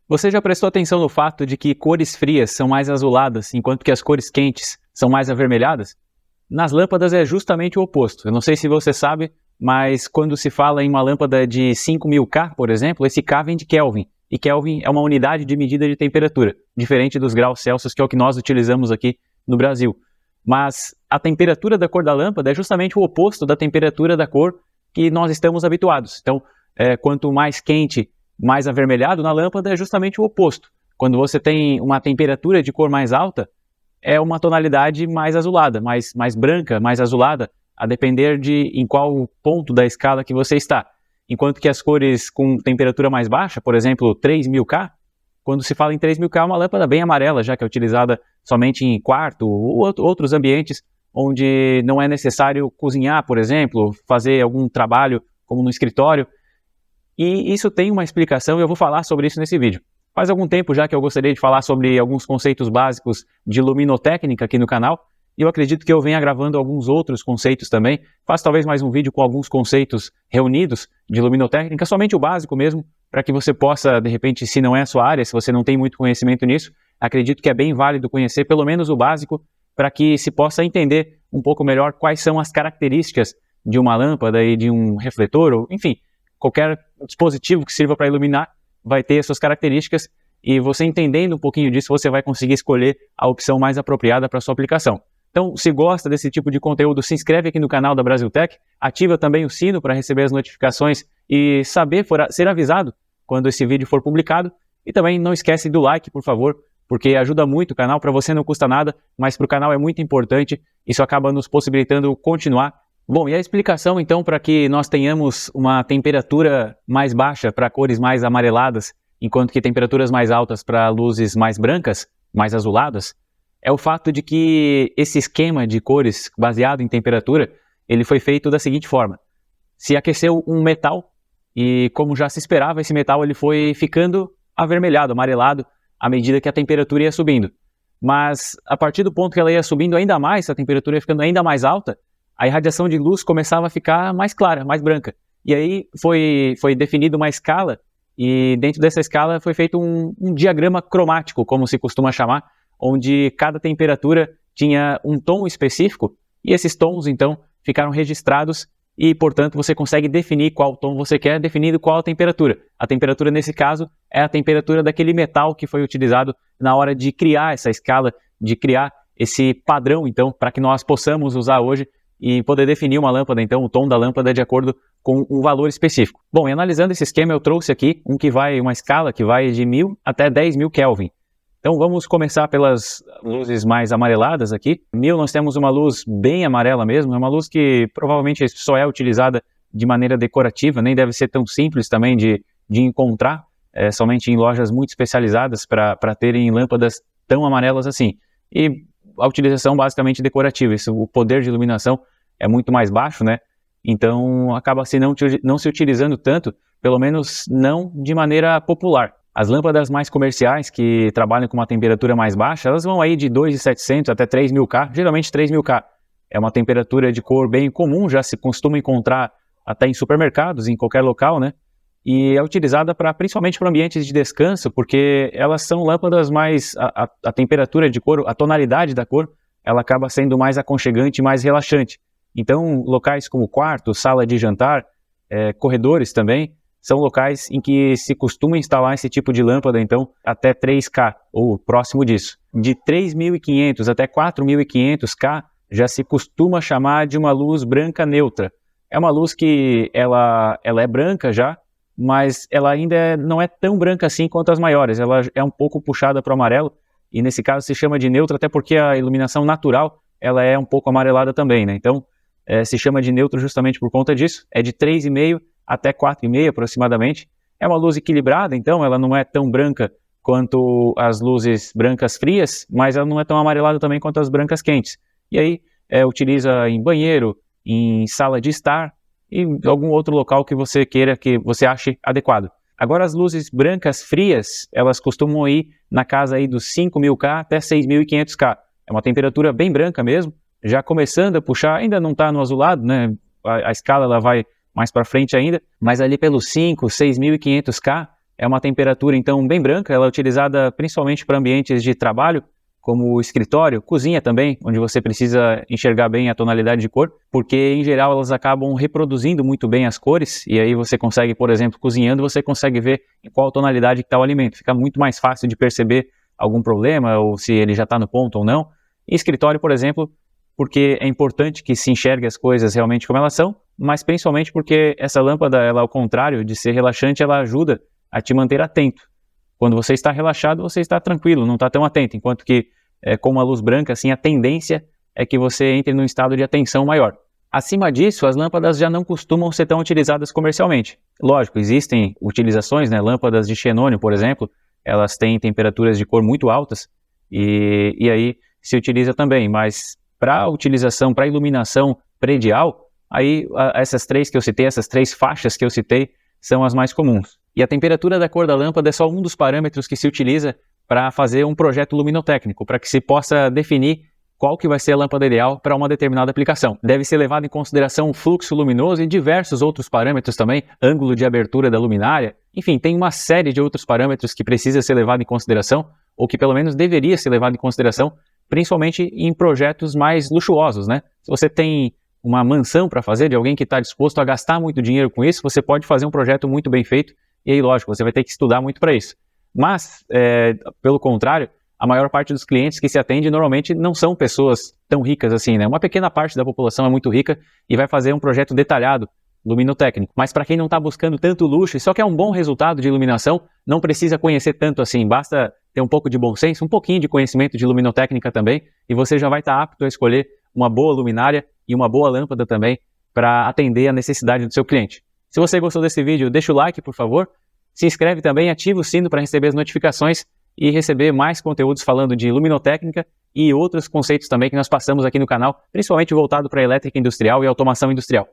Você já prestou atenção no fato de que cores frias são mais azuladas, enquanto que as cores quentes são mais avermelhadas? Nas lâmpadas é justamente o oposto. Eu não sei se você sabe, mas quando se fala em uma lâmpada de 5000K, por exemplo, esse K vem de Kelvin. E Kelvin é uma unidade de medida de temperatura, diferente dos graus Celsius, que é o que nós utilizamos aqui no Brasil. Mas a temperatura da cor da lâmpada é justamente o oposto da temperatura da cor que nós estamos habituados. Então, quanto mais quente, mais avermelhado na lâmpada é justamente o oposto. Quando você tem uma temperatura de cor mais alta, é uma tonalidade mais azulada, mais branca, mais azulada, a depender de em qual ponto da escala que você está. Enquanto que as cores com temperatura mais baixa, por exemplo, 3000K, quando se fala em 3000K é uma lâmpada bem amarela, já que é utilizada somente em quarto ou outros ambientes onde não é necessário cozinhar, por exemplo, fazer algum trabalho como no escritório. E isso tem uma explicação e eu vou falar sobre isso nesse vídeo. Faz algum tempo já que eu gostaria de falar sobre alguns conceitos básicos de luminotécnica aqui no canal, e eu acredito que eu venha gravando alguns outros conceitos também. Faço talvez mais um vídeo com alguns conceitos reunidos de luminotécnica, somente o básico mesmo, para que você possa, de repente, se não é a sua área, se você não tem muito conhecimento nisso, acredito que é bem válido conhecer pelo menos o básico, para que se possa entender um pouco melhor quais são as características de uma lâmpada e de um refletor, ou enfim, qualquer dispositivo que sirva para iluminar vai ter as suas características, e você entendendo um pouquinho disso, você vai conseguir escolher a opção mais apropriada para a sua aplicação. Então, se gosta desse tipo de conteúdo, se inscreve aqui no canal da Brasiltech, ativa também o sino para receber as notificações e ser avisado quando esse vídeo for publicado. E também não esquece do like, por favor, porque ajuda muito o canal, para você não custa nada, mas para o canal é muito importante, isso acaba nos possibilitando continuar. Bom, e a explicação então para que nós tenhamos uma temperatura mais baixa para cores mais amareladas, enquanto que temperaturas mais altas para luzes mais brancas, mais azuladas, é o fato de que esse esquema de cores baseado em temperatura, ele foi feito da seguinte forma: se aqueceu um metal e, como já se esperava, esse metal ele foi ficando avermelhado, amarelado, à medida que a temperatura ia subindo. Mas a partir do ponto que ela ia subindo ainda mais, a temperatura ia ficando ainda mais alta, a irradiação de luz começava a ficar mais clara, mais branca. E aí foi definida uma escala, e dentro dessa escala foi feito um diagrama cromático, como se costuma chamar, onde cada temperatura tinha um tom específico, e esses tons, então, ficaram registrados, e, portanto, você consegue definir qual tom você quer, definindo qual a temperatura. A temperatura, nesse caso, é a temperatura daquele metal que foi utilizado na hora de criar essa escala, de criar esse padrão, então, para que nós possamos usar hoje e poder definir uma lâmpada, então, o tom da lâmpada de acordo com um valor específico. Bom, e analisando esse esquema, eu trouxe aqui uma escala que vai de 1000 até 10.000 Kelvin. Então vamos começar pelas luzes mais amareladas aqui. 1000 nós temos uma luz bem amarela mesmo, é uma luz que provavelmente só é utilizada de maneira decorativa, nem deve ser tão simples também de encontrar, somente em lojas muito especializadas para terem lâmpadas tão amarelas assim. E a utilização basicamente decorativa, o poder de iluminação é muito mais baixo, né? Então acaba não se utilizando tanto, pelo menos não de maneira popular. As lâmpadas mais comerciais que trabalham com uma temperatura mais baixa, elas vão aí de 2.700 até 3.000K, geralmente 3.000K. É uma temperatura de cor bem comum, já se costuma encontrar até em supermercados, em qualquer local, né? E é utilizada principalmente para ambientes de descanso, porque elas são lâmpadas mais... A temperatura de cor, a tonalidade da cor, ela acaba sendo mais aconchegante e mais relaxante. Então, locais como quarto, sala de jantar, corredores também, são locais em que se costuma instalar esse tipo de lâmpada, então, até 3K, ou próximo disso. De 3.500 até 4.500K, já se costuma chamar de uma luz branca neutra. É uma luz que ela é branca já, mas ela ainda não é tão branca assim quanto as maiores. Ela é um pouco puxada para o amarelo, e nesse caso se chama de neutra, até porque a iluminação natural ela é um pouco amarelada também, né? Então, se chama de neutro justamente por conta disso. É de 3,5 até 4,5 aproximadamente. É uma luz equilibrada, então ela não é tão branca quanto as luzes brancas frias, mas ela não é tão amarelada também quanto as brancas quentes. E aí utiliza em banheiro, em sala de estar e algum outro local que você queira, que você ache adequado. Agora as luzes brancas frias, elas costumam ir na casa aí dos 5.000K até 6.500K. É uma temperatura bem branca mesmo, já começando a puxar, ainda não está no azulado, né? A escala ela vai mais para frente ainda, mas ali pelos 5, 6.500K é uma temperatura então bem branca, ela é utilizada principalmente para ambientes de trabalho, como o escritório, cozinha também, onde você precisa enxergar bem a tonalidade de cor, porque em geral elas acabam reproduzindo muito bem as cores, e aí você consegue, por exemplo, cozinhando, você consegue ver em qual tonalidade está o alimento. Fica muito mais fácil de perceber algum problema, ou se ele já está no ponto ou não. Em escritório, por exemplo, porque é importante que se enxergue as coisas realmente como elas são, mas principalmente porque essa lâmpada, ela, ao contrário de ser relaxante, ela ajuda a te manter atento. Quando você está relaxado, você está tranquilo, não está tão atento, enquanto que com uma luz branca, assim, a tendência é que você entre num estado de atenção maior. Acima disso, as lâmpadas já não costumam ser tão utilizadas comercialmente. Lógico, existem utilizações, né, lâmpadas de xenônio, por exemplo, elas têm temperaturas de cor muito altas e aí se utiliza também, mas para utilização, para iluminação predial, aí essas três que eu citei, essas 3 faixas que eu citei, são as mais comuns. E a temperatura da cor da lâmpada é só um dos parâmetros que se utiliza para fazer um projeto luminotécnico, para que se possa definir qual que vai ser a lâmpada ideal para uma determinada aplicação. Deve ser levado em consideração o fluxo luminoso e diversos outros parâmetros também, ângulo de abertura da luminária, enfim, tem uma série de outros parâmetros que precisa ser levado em consideração, ou que pelo menos deveria ser levado em consideração, principalmente em projetos mais luxuosos, né? Se você tem uma mansão para fazer, de alguém que está disposto a gastar muito dinheiro com isso, você pode fazer um projeto muito bem feito, e aí, lógico, você vai ter que estudar muito para isso. Mas, pelo contrário, a maior parte dos clientes que se atende normalmente não são pessoas tão ricas assim, né? Uma pequena parte da população é muito rica e vai fazer um projeto detalhado, luminotécnico. Mas para quem não está buscando tanto luxo e só quer um bom resultado de iluminação, não precisa conhecer tanto assim, basta ter um pouco de bom senso, um pouquinho de conhecimento de luminotécnica também, e você já vai estar apto a escolher uma boa luminária e uma boa lâmpada também para atender a necessidade do seu cliente. Se você gostou desse vídeo, deixa o like, por favor. Se inscreve também, ativa o sino para receber as notificações e receber mais conteúdos falando de luminotécnica e outros conceitos também que nós passamos aqui no canal, principalmente voltado para a elétrica industrial e automação industrial.